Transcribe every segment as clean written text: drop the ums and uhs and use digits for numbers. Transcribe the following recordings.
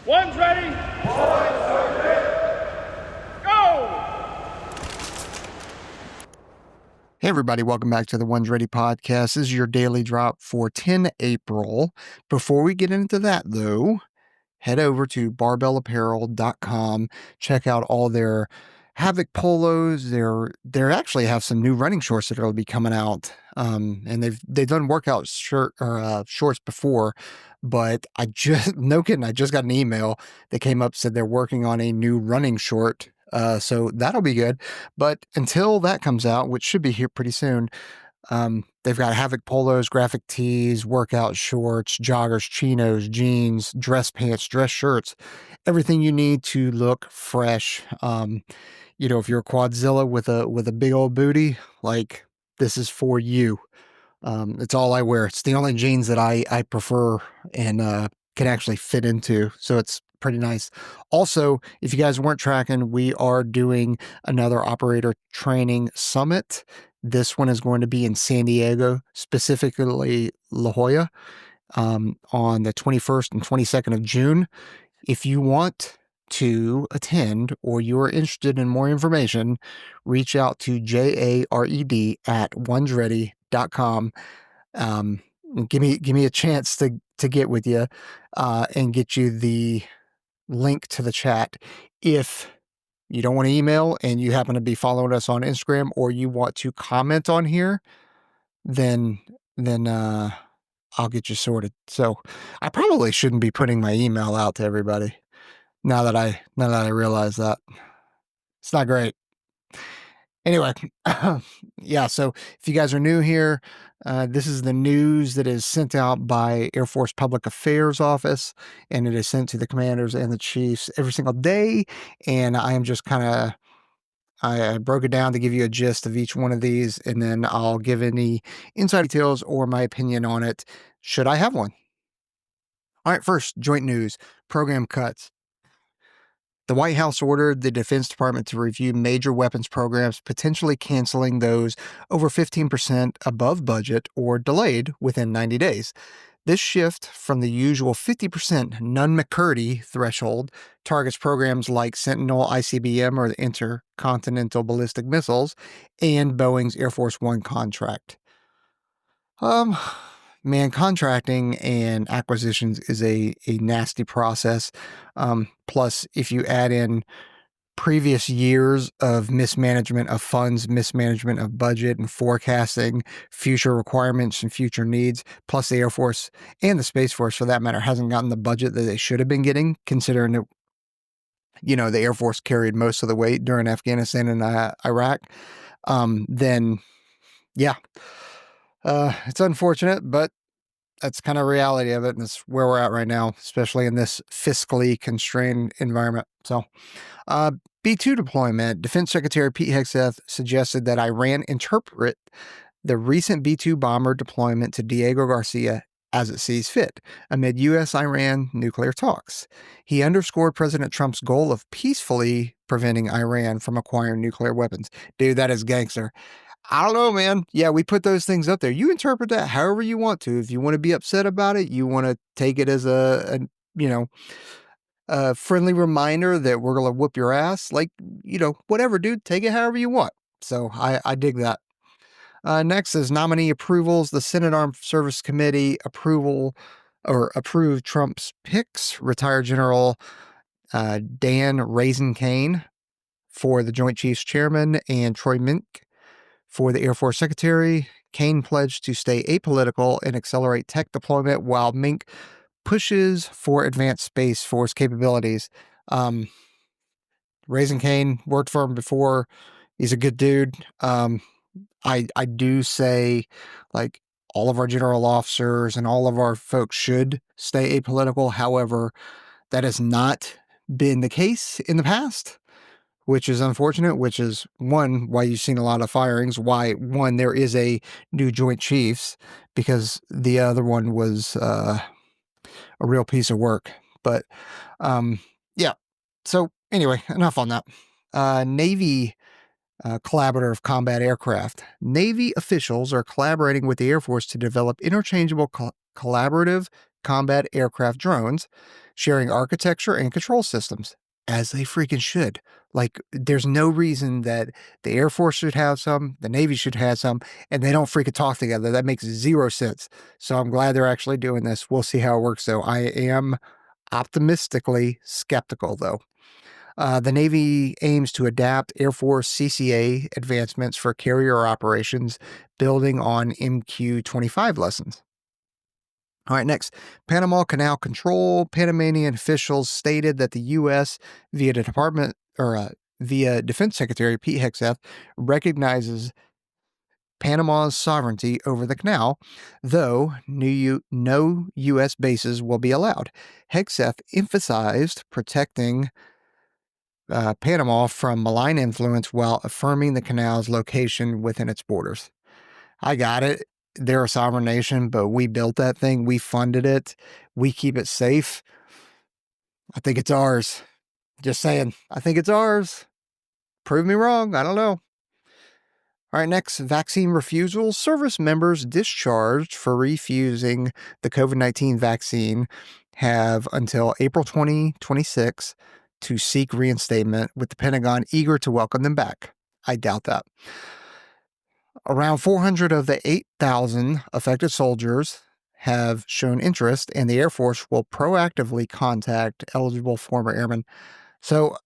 One's ready. One's ready. Go! Hey everybody, welcome back to the One's Ready podcast. This is your daily drop for 10 April. Before we get into that though, head over to barbellapparel.com. Check out all their Havoc polos. They actually have some new running shorts that will be coming out. And they've done workout shorts before, but I just no kidding, I just got an email that came up, said they're working on a new running short. So that'll be good. But until that comes out, which should be here pretty soon, they've got Havoc polos, graphic tees, workout shorts, joggers, chinos, jeans, dress pants, dress shirts, everything you need to look fresh. If you're a quadzilla with a big old booty, like, this is for you. It's all I wear. It's the only jeans that I prefer and can actually fit into. So it's pretty nice. Also, if you guys weren't tracking, we are doing another operator training summit. This one is going to be in San Diego, specifically La Jolla, on the 21st and 22nd of June. If you want to attend or you are interested in more information, reach out to jared@onesready.com. Give me a chance to get with you and get you the link to the chat. If you don't want to email and you happen to be following us on Instagram, or you want to comment on here, then I'll get you sorted. So I probably shouldn't be putting my email out to everybody. Now that I realize that, it's not great. Anyway, yeah, so if you guys are new here, this is the news that is sent out by Air Force Public Affairs Office, and it is sent to the commanders and the chiefs every single day. And I am just I broke it down to give you a gist of each one of these, and then I'll give any inside details or my opinion on it, should I have one. All right, first, joint news, program cuts. The White House ordered the Defense Department to review major weapons programs, potentially canceling those over 15% above budget or delayed within 90 days. This shift from the usual 50% Nunn-McCurdy threshold targets programs like Sentinel ICBM, or the Intercontinental Ballistic Missiles, and Boeing's Air Force One contract. Man, contracting and acquisitions is a nasty process. Plus, if you add in previous years of mismanagement of funds, mismanagement of budget and forecasting, future requirements and future needs, plus the Air Force and the Space Force, for that matter, hasn't gotten the budget that they should have been getting, considering that, the Air Force carried most of the weight during Afghanistan and Iraq, then, yeah. It's unfortunate, but that's kind of reality of it, and it's where we're at right now, especially in this fiscally constrained environment. So, B-2 deployment. Defense Secretary Pete Hegseth suggested that Iran interpret the recent B-2 bomber deployment to Diego Garcia as it sees fit, amid U.S.-Iran nuclear talks. He underscored President Trump's goal of peacefully preventing Iran from acquiring nuclear weapons. Dude, that is gangster. I don't know, man. Yeah, we put those things up there. You interpret that however you want to. If you want to be upset about it, you want to take it as a friendly reminder that we're going to whoop your ass. Like, whatever, dude. Take it however you want. So I dig that. Next is nominee approvals. The Senate Armed Service Committee approved Trump's picks. Retired General Dan Kane for the Joint Chiefs Chairman, and Troy Mink for the Air Force Secretary. Kane pledged to stay apolitical and accelerate tech deployment, while Mink pushes for advanced Space Force capabilities. Raising Kane, worked for him before. He's a good dude. I do say, like, all of our general officers and all of our folks should stay apolitical. However, that has not been the case in the past, which is unfortunate, which is one, why you've seen a lot of firings, why, one, there is a new Joint Chiefs, because the other one was a real piece of work. But yeah, so anyway, enough on that. Navy collaborative combat aircraft. Navy officials are collaborating with the Air Force to develop interchangeable collaborative combat aircraft drones, sharing architecture and control systems, as they freaking should. Like, there's no reason that the Air Force should have some, the Navy should have some, and they don't freaking talk together. That makes zero sense. So I'm glad they're actually doing this. We'll see how it works, though. I am optimistically skeptical, though. The Navy aims to adapt Air Force CCA advancements for carrier operations, building on MQ-25 lessons. All right, next, Panama Canal Control. Panamanian officials stated that the U.S. via Defense Secretary Pete Hegseth recognizes Panama's sovereignty over the canal, though no U.S. bases will be allowed. Hegseth emphasized protecting Panama from malign influence while affirming the canal's location within its borders. I got it. They're a sovereign nation, but we built that thing. We funded it. We keep it safe. I think it's ours. Just saying. I think it's ours. Prove me wrong. I don't know. All right, next, vaccine refusal. Service members discharged for refusing the COVID-19 vaccine have until April 2026 to seek reinstatement, with the Pentagon eager to welcome them back. I doubt that. Around 400 of the 8,000 affected soldiers have shown interest, and the Air Force will proactively contact eligible former airmen. So,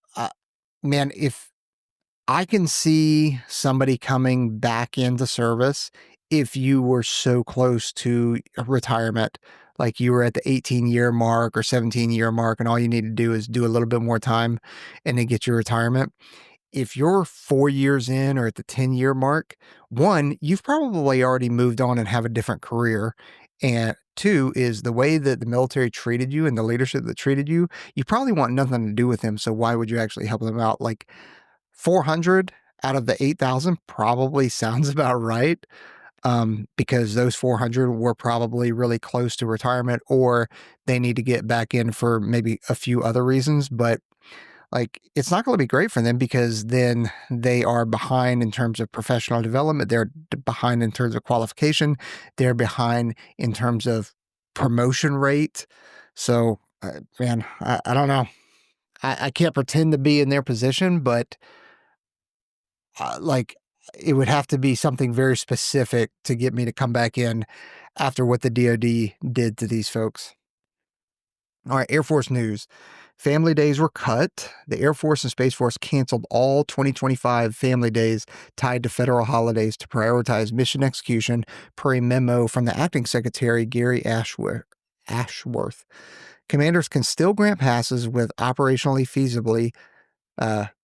man, if I can see somebody coming back into service if you were so close to retirement, like you were at the 18-year mark or 17-year mark, and all you need to do is do a little bit more time and then get your retirement. If you're 4 years in or at the 10-year mark, one, you've probably already moved on and have a different career. And two is the way that the military treated you and the leadership that treated you, you probably want nothing to do with them. So why would you actually help them out? Like 400 out of the 8,000 probably sounds about right. Because those 400 were probably really close to retirement, or they need to get back in for maybe a few other reasons. But like, it's not going to be great for them because then they are behind in terms of professional development. They're behind in terms of qualification. They're behind in terms of promotion rate. So, man, I don't know. I can't pretend to be in their position, but like, it would have to be something very specific to get me to come back in after what the DoD did to these folks. All right, Air Force news. Family days were cut. The Air Force and Space Force canceled all 2025 family days tied to federal holidays to prioritize mission execution, per a memo from the acting secretary, Gary Ashworth. Commanders can still grant passes with operationally feasibly,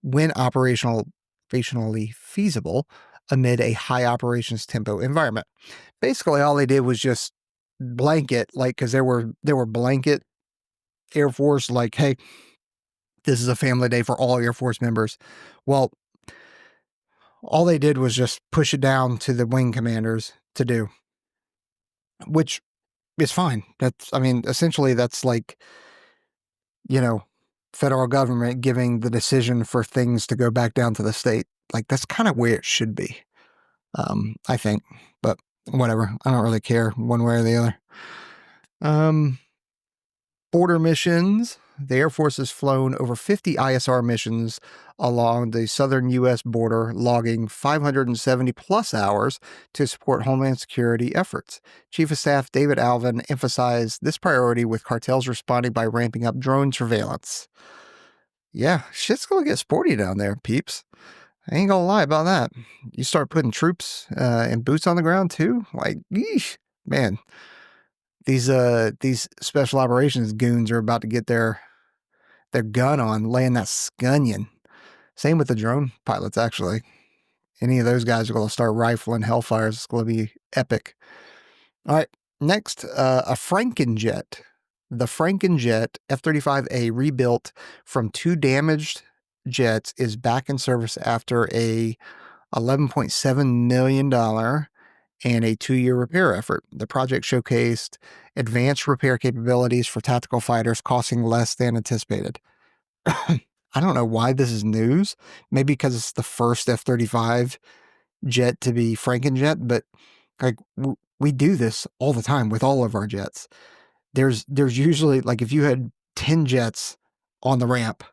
when operationally feasible amid a high operations tempo environment. Basically, all they did was just blanket, like, because there were blanket Air Force, like, hey, this is a family day for all Air Force members. Well, all they did was just push it down to the wing commanders to do, which is fine. Essentially that's like, federal government giving the decision for things to go back down to the state. Like, that's kind of where it should be, I think. But whatever. I don't really care one way or the other. Border missions. The Air Force has flown over 50 ISR missions along the southern U.S. border, logging 570 plus hours to support Homeland Security efforts. Chief of Staff David Alvin emphasized this priority, with cartels responding by ramping up drone surveillance. Yeah, shit's gonna get sporty down there, peeps. I ain't gonna lie about that. You start putting troops and boots on the ground too, like, yeesh, man. These special operations goons are about to get their gun on, laying that scunion. Same with the drone pilots, actually. Any of those guys are going to start rifling Hellfires. It's going to be epic. All right, next, a Frankenjet. The Frankenjet F-35A, rebuilt from 2 damaged jets, is back in service after a $11.7 million and a 2-year repair effort. The project showcased advanced repair capabilities for tactical fighters, costing less than anticipated. I don't know why this is news. Maybe because it's the first F-35 jet to be Frankenjet, but like, we do this all the time with all of our jets. there's usually, like, if you had 10 jets on the ramp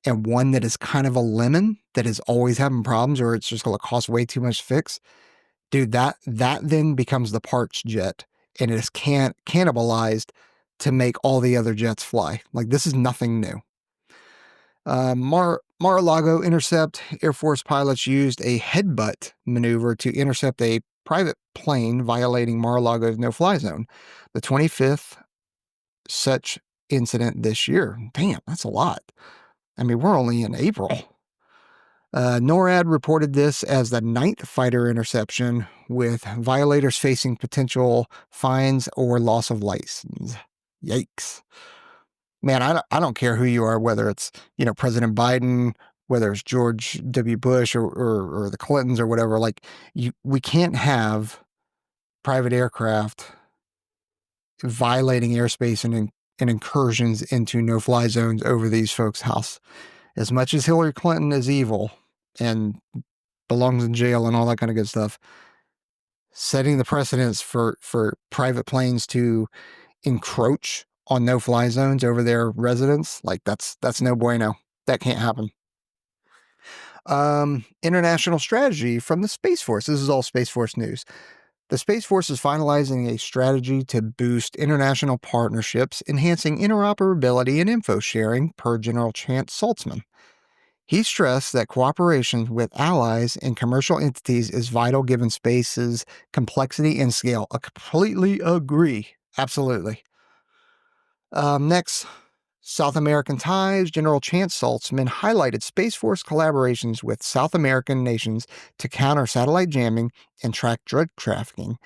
and one that is kind of a lemon that is always having problems, or it's just going to cost way too much to fix, dude, that then becomes the parts jet, and it is cannibalized to make all the other jets fly. Like, this is nothing new. Mar-a-Lago intercept. Air Force pilots used a headbutt maneuver to intercept a private plane violating Mar-a-Lago's no-fly zone. The 25th such incident this year. Damn, that's a lot. I mean, we're only in April. NORAD reported this as the 9th fighter interception, with violators facing potential fines or loss of license. Yikes. Man, I don't care who you are, whether it's, President Biden, whether it's George W. Bush or the Clintons or whatever. Like, we can't have private aircraft violating airspace and incursions into no-fly zones over these folks' house. As much as Hillary Clinton is evil and belongs in jail and all that kind of good stuff, setting the precedence for private planes to encroach on no-fly zones over their residents, like, that's no bueno. That can't happen. International strategy from the Space Force. This is all Space Force news. The Space Force is finalizing a strategy to boost international partnerships, enhancing interoperability and info sharing, per General Chance Saltzman. He stressed that cooperation with allies and commercial entities is vital given space's complexity and scale. I completely agree. Absolutely. Next, South American ties. General Chance Saltzman highlighted Space Force collaborations with South American nations to counter satellite jamming and track drug trafficking.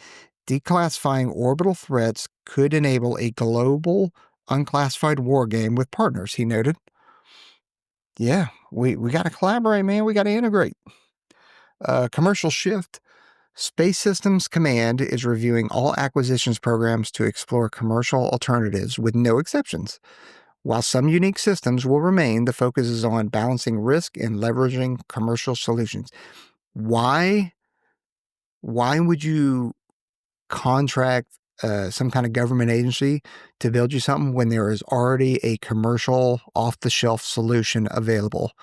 Declassifying orbital threats could enable a global, unclassified war game with partners, he noted. Yeah, we got to collaborate, man. We got to integrate. Commercial shift. Space Systems Command is reviewing all acquisitions programs to explore commercial alternatives with no exceptions. While some unique systems will remain, the focus is on balancing risk and leveraging commercial solutions. Why would you contract some kind of government agency to build you something when there is already a commercial off-the-shelf solution available?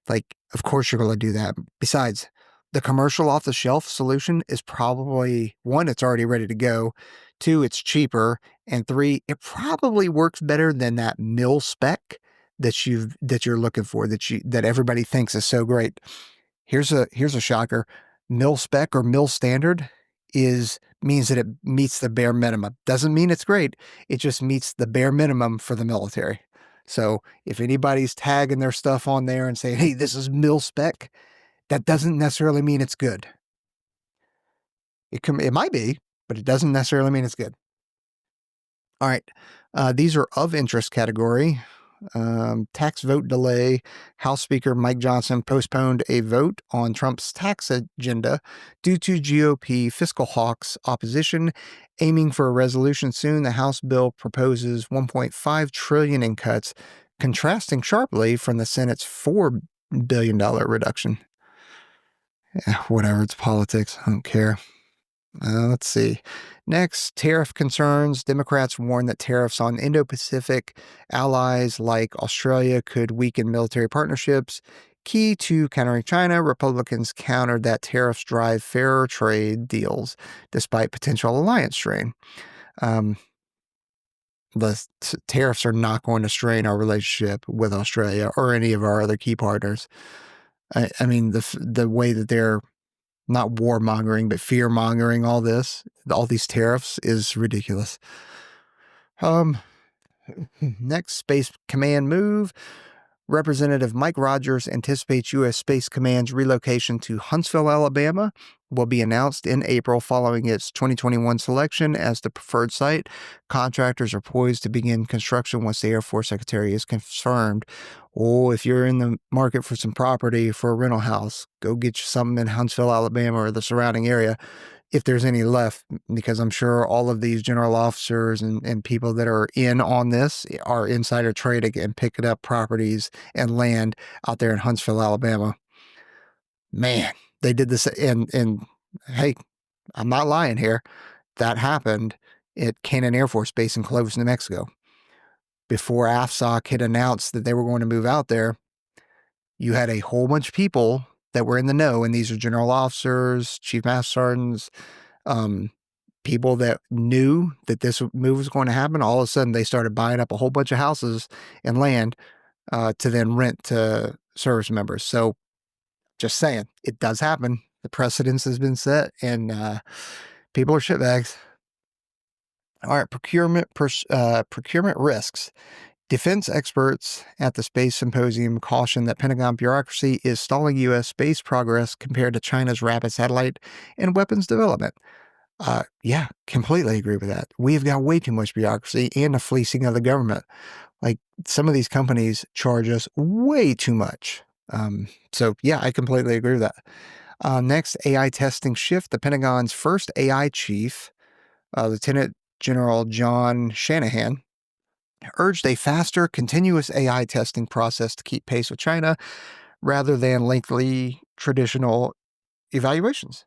Like, of course you're going to do that. Besides, the commercial off-the-shelf solution is probably, one, it's already ready to go. Two, it's cheaper. And three, it probably works better than that mil-spec that you're looking for, that everybody thinks is so great. Here's a shocker. Mil-spec or mil-standard means that it meets the bare minimum. Doesn't mean it's great. It just meets the bare minimum for the military. So if anybody's tagging their stuff on there and saying, hey, this is mil-spec, that doesn't necessarily mean it's good. It might be, but it doesn't necessarily mean it's good. All right. These are of interest category. Tax vote delay. House Speaker Mike Johnson postponed a vote on Trump's tax agenda due to GOP fiscal hawks opposition. Aiming for a resolution soon, the House bill proposes $1.5 trillion in cuts, contrasting sharply from the Senate's $4 billion reduction. Yeah, whatever, it's politics. I don't care. Let's see. Next, tariff concerns. Democrats warn that tariffs on Indo-Pacific allies like Australia could weaken military partnerships. Key to countering China, Republicans countered that tariffs drive fairer trade deals despite potential alliance strain. The tariffs are not going to strain our relationship with Australia or any of our other key partners. I mean, the way that they're not warmongering, but fear-mongering all these tariffs is ridiculous. Next, Space Command move. Representative Mike Rogers anticipates U.S. Space Command's relocation to Huntsville, Alabama will be announced in April following its 2021 selection as the preferred site. Contractors are poised to begin construction once the Air Force Secretary is confirmed. Oh, if you're in the market for some property for a rental house, go get you something in Huntsville, Alabama or the surrounding area, if there's any left, because I'm sure all of these general officers and people that are in on this are insider trading and picking up properties and land out there in Huntsville, Alabama. Man, they did this, and hey, I'm not lying here. That happened at Cannon Air Force Base in Clovis, New Mexico. Before AFSOC had announced that they were going to move out there, you had a whole bunch of people that were in the know, and these are general officers, chief master sergeants, people that knew that this move was going to happen. All of a sudden, they started buying up a whole bunch of houses and land to then rent to service members. So just saying, it does happen. The precedence has been set, and people are shitbags. All right, procurement risks. Defense experts at the Space Symposium caution that Pentagon bureaucracy is stalling U.S. space progress compared to China's rapid satellite and weapons development. Yeah, completely agree with that. We've got way too much bureaucracy and the fleecing of the government. Like, some of these companies charge us way too much. So yeah, I completely agree with that. Next, AI testing shift. The Pentagon's first AI chief, Lieutenant General John Shanahan, urged a faster, continuous AI testing process to keep pace with China rather than lengthy traditional evaluations.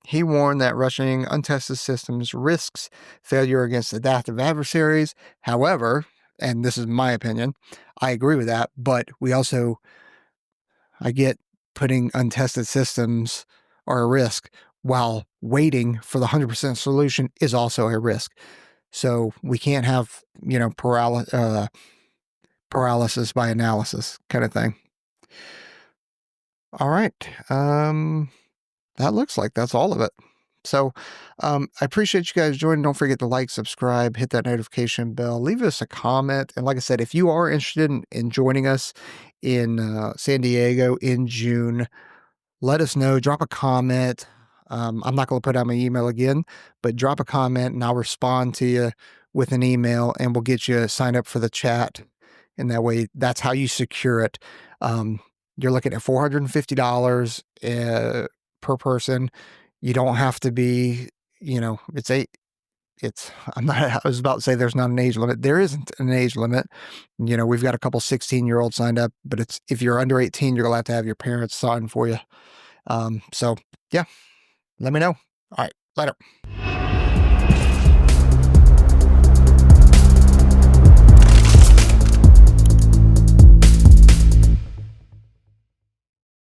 He warned that rushing untested systems risks failure against adaptive adversaries. However, and this is my opinion, I agree with that, but I get putting untested systems are a risk, while waiting for the 100% solution is also a risk. So we can't have, paralysis by analysis kind of thing. All right. That looks like that's all of it. So I appreciate you guys joining. Don't forget to like, subscribe, hit that notification bell, leave us a comment. And like I said, if you are interested in joining us in San Diego in June, let us know. Drop a comment. I'm not going to put out my email again, but drop a comment and I'll respond to you with an email, and we'll get you signed up for the chat. And that way, that's how you secure it. You're looking at $450 per person. You don't have to be, I was about to say there's not an age limit. There isn't an age limit. We've got a couple 16-year-olds signed up, but if you're under 18, you're going to have your parents sign for you. So yeah, let me know. All right, later.